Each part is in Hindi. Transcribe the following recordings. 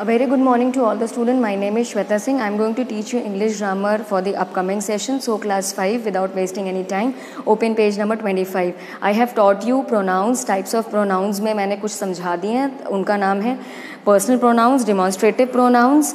A very good morning to all the students. My name is Shweta Singh. I am going to teach you English grammar for the upcoming session. So class 5, without wasting any time, open page number 25. I have taught you pronouns, types of pronouns में मैंने कुछ समझा दिए हैं. उनका नाम है personal pronouns, demonstrative pronouns,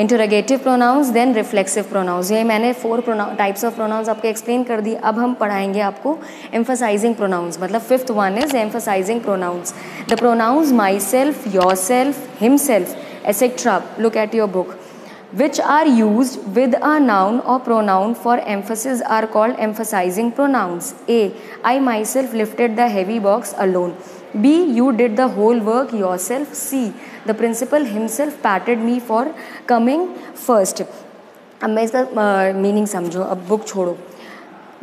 interrogative pronouns, then reflexive pronouns. ये मैंने 4 types of pronouns आपको explain कर दी. अब हम पढ़ाएंगे आपको emphasizing pronouns. मतलब 5th one is emphasizing pronouns. The pronouns myself, yourself, himself, etc. Look at your book. Which are used with a noun or pronoun for emphasis are called emphasizing pronouns. A. I myself lifted the heavy box alone. B. You did the whole work yourself. C. The principal himself patted me for coming first. अब मैं इसका मीनिंग समझो, अब बुक छोड़ो.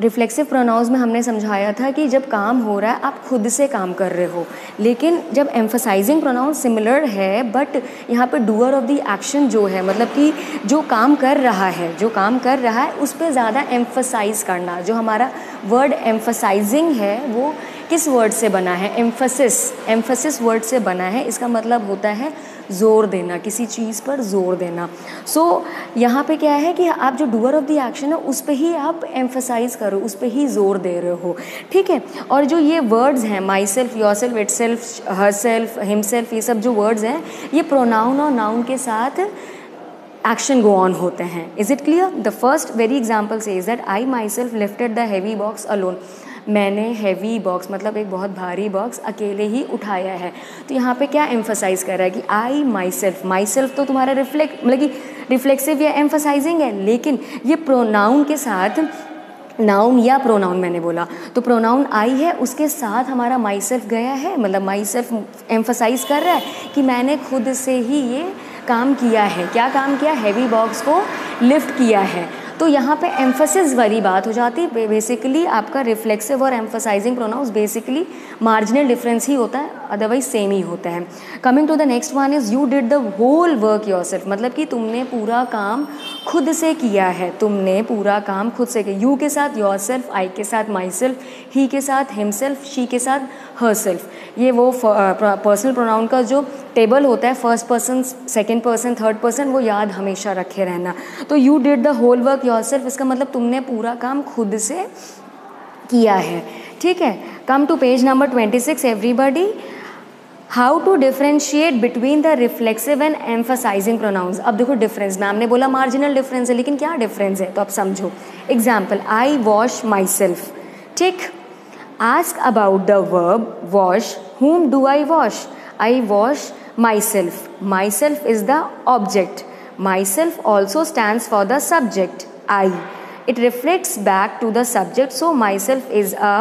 रिफ्लेक्सिव प्रोनाउंस में हमने समझाया था कि जब काम हो रहा है आप खुद से काम कर रहे हो, लेकिन जब एम्फसाइजिंग प्रोनाउंस सिमिलर है बट यहाँ पे डूअर ऑफ द एक्शन जो है, मतलब कि जो काम कर रहा है उस पर ज़्यादा एम्फसाइज करना. जो हमारा वर्ड एम्फसाइजिंग है वो किस वर्ड से बना है? एम्फसिस वर्ड से बना है. इसका मतलब होता है ज़ोर देना, किसी चीज़ पर ज़ोर देना. सो यहाँ पे क्या है कि आप जो डूअर ऑफ द एक्शन है उस पे ही आप एम्फसाइज करो, उस पे ही ज़ोर दे रहे हो, ठीक है. और जो ये वर्ड्स हैं my self, your self, it self, her self, him self, ये सब जो वर्ड्स हैं ये प्रोनाउन और नाउन के साथ एक्शन गो ऑन होते हैं. Is it clear? The first very example says that I myself lifted the heavy box alone. मैंने हैवी बॉक्स मतलब एक बहुत भारी बॉक्स अकेले ही उठाया है. तो यहाँ पे क्या एम्फसाइज कर रहा है कि आई माई सेल्फ तो तुम्हारा मतलब कि रिफ्लेक्सिव या एम्फसाइजिंग है, लेकिन ये प्रोनाउन के साथ, नाउन या प्रोनाउन मैंने बोला तो प्रोनाउन आई है, उसके साथ हमारा माई सेल्फ गया है. मतलब माई सेल्फ एम्फसाइज कर रहा है कि मैंने खुद से ही ये काम किया है. क्या काम किया? हैवी बॉक्स को लिफ्ट किया है. तो यहाँ पे एम्फसिस वाली बात हो जाती है. बेसिकली आपका रिफ्लेक्सिव और emphasising pronouns basically marginal difference ही होता है, अदरवाइज सेम ही होता है. Coming to the next one is you did the whole work yourself. मतलब कि तुमने पूरा काम खुद से किया है, तुमने पूरा काम खुद से किया. यू के साथ योरसेल्फ, आई के साथ माई सेल्फ, ही के साथ हिमसेल्फ, शी के साथ हर सेल्फ. ये वो पर्सनल प्रोनाउन का जो टेबल होता है, first person, second person, third person, वो याद हमेशा रखे रहना. तो you did the whole work yourself, इसका मतलब तुमने पूरा काम खुद से किया है, ठीक है. Come to page number 26 everybody. How to differentiate between the reflexive and emphasising pronouns. अब देखो डिफरेंस, मैम ने बोला मार्जिनल डिफरेंस है, लेकिन क्या डिफरेंस है तो आप समझो. Example, I wash myself, ठीक. Ask about the verb wash. whom do I wash? I wash myself. Myself is the object. Myself also stands for the subject, I. It reflects back to the subject, so myself is a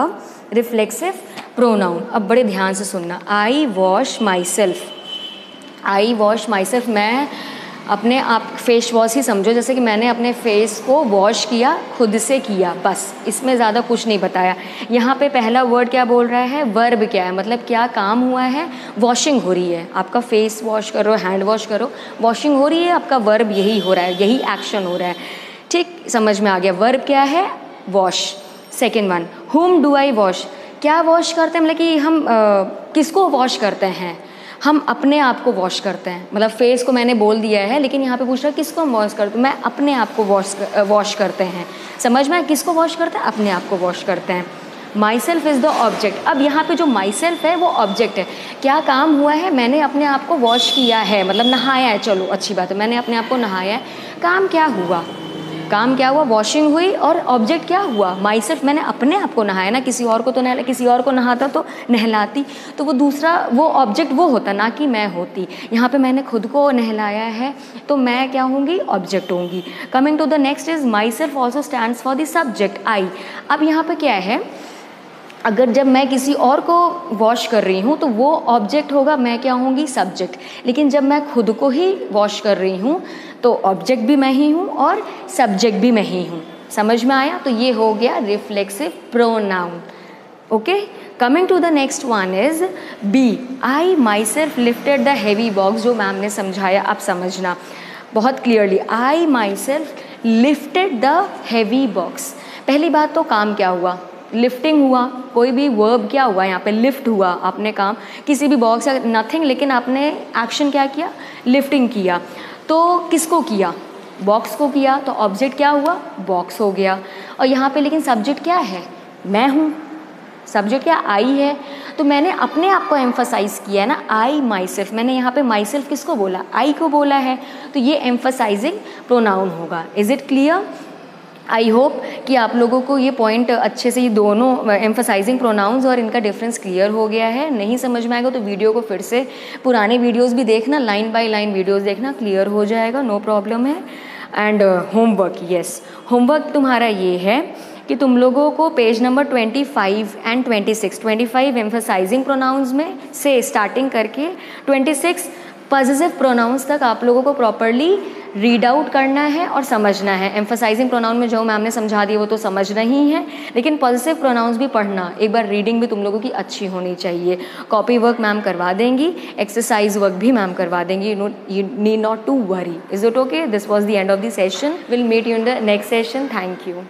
reflexive pronoun. अब बड़े ध्यान से सुनना. I wash myself. I wash myself. मैं अपने आप फेस वॉश ही समझो, जैसे कि मैंने अपने फेस को वॉश किया, खुद से किया, बस. इसमें ज़्यादा कुछ नहीं बताया. यहाँ पे पहला वर्ड क्या बोल रहा है? वर्ब क्या है, मतलब क्या काम हुआ है? वॉशिंग हो रही है. आपका फेस वॉश करो, हैंड वॉश करो, वॉशिंग हो रही है, आपका वर्ब यही हो रहा है, यही एक्शन हो रहा है, ठीक. समझ में आ गया? वर्ब क्या है? Wash. Second one, whom do I wash. क्या वॉश करते हैं, मतलब कि हम किसको वॉश करते हैं? हम अपने आप को वॉश करते हैं. मतलब फेस को मैंने बोल दिया है, लेकिन यहाँ पे पूछ रहा है किसको हम वॉश करते हैं. मैं अपने आप को वॉश करते हैं. समझ में? किसको वॉश करते हैं? अपने आप को वॉश करते हैं. My self is the object. अब यहाँ पे जो माई सेल्फ है वो ऑब्जेक्ट है. क्या काम हुआ है? मैंने अपने आप को वॉश किया है, मतलब नहाया है. चलो अच्छी बात है, मैंने अपने आप को नहाया है. काम क्या हुआ? वॉशिंग हुई. और ऑब्जेक्ट क्या हुआ? My self. मैंने अपने आप को नहाया ना, किसी और को तो नहला, किसी और को नहाता तो नहलाती, तो वो दूसरा वो ऑब्जेक्ट वो होता, ना कि मैं होती. यहाँ पे मैंने खुद को नहलाया है तो मैं क्या होंगी? ऑब्जेक्ट होंगी. Coming to the next is myself also stands for the subject, I. अब यहाँ पे क्या है? अगर जब मैं किसी और को वॉश कर रही हूँ तो वो ऑब्जेक्ट होगा, मैं क्या होंगी? सब्जेक्ट. लेकिन जब मैं खुद को ही वॉश कर रही हूँ तो ऑब्जेक्ट भी मैं ही हूँ और सब्जेक्ट भी मैं ही हूँ. समझ में आया? तो ये हो गया reflexive pronoun. Okay. Coming to the next one is B. I myself lifted the heavy box. जो मैम ने समझाया आप समझना बहुत clearly. I myself lifted the heavy box. पहली बात तो काम क्या हुआ? लिफ्टिंग हुआ, कोई भी वर्ब क्या हुआ यहाँ पे, लिफ्ट हुआ, आपने काम किसी भी बॉक्स या नथिंग, लेकिन आपने एक्शन क्या किया, लिफ्टिंग किया। तो किसको किया, बॉक्स को किया, तो ऑब्जेक्ट क्या हुआ, बॉक्स हो गया। और यहाँ पे लेकिन सब्जेक्ट क्या है, मैं हूँ, सब्जेक्ट क्या, आई है। तो मैंने अपने आप को एम्फसाइज किया है ना, आई माई सेल्फ, मैंने यहाँ पे माई सेल्फ किसको बोला, आई को बोला है, तो ये एम्फसाइजिंग प्रोनाउन होगा। Is it clear? I hope कि आप लोगों को ये पॉइंट अच्छे से, ये दोनों एम्फसाइजिंग प्रोनाउंस और इनका डिफरेंस क्लियर हो गया है। नहीं समझ में आएगा तो वीडियो को फिर से, पुराने वीडियोस भी देखना, लाइन बाय लाइन वीडियोस देखना, क्लियर हो जाएगा, नो प्रॉब्लम है। एंड होमवर्क, यस, होमवर्क तुम्हारा ये है कि तुम लोगों को page number 25 and 26 emphasising pronouns में से स्टार्टिंग करके 26 पॉजिटिव प्रोनाउंस तक आप लोगों को प्रॉपरली रीड आउट करना है और समझना है। एम्फसाइजिंग प्रोनाउन में जो मैम ने समझा दिया वो तो समझना ही है, लेकिन पॉजिटिव प्रोनाउंस भी पढ़ना, एक बार रीडिंग भी तुम लोगों की अच्छी होनी चाहिए। कॉपी वर्क मैम करवा देंगी, एक्सरसाइज वर्क भी मैम करवा देंगी, you need not to worry. Is it okay? This was the end of the session, will meet you in the next session. Thank you.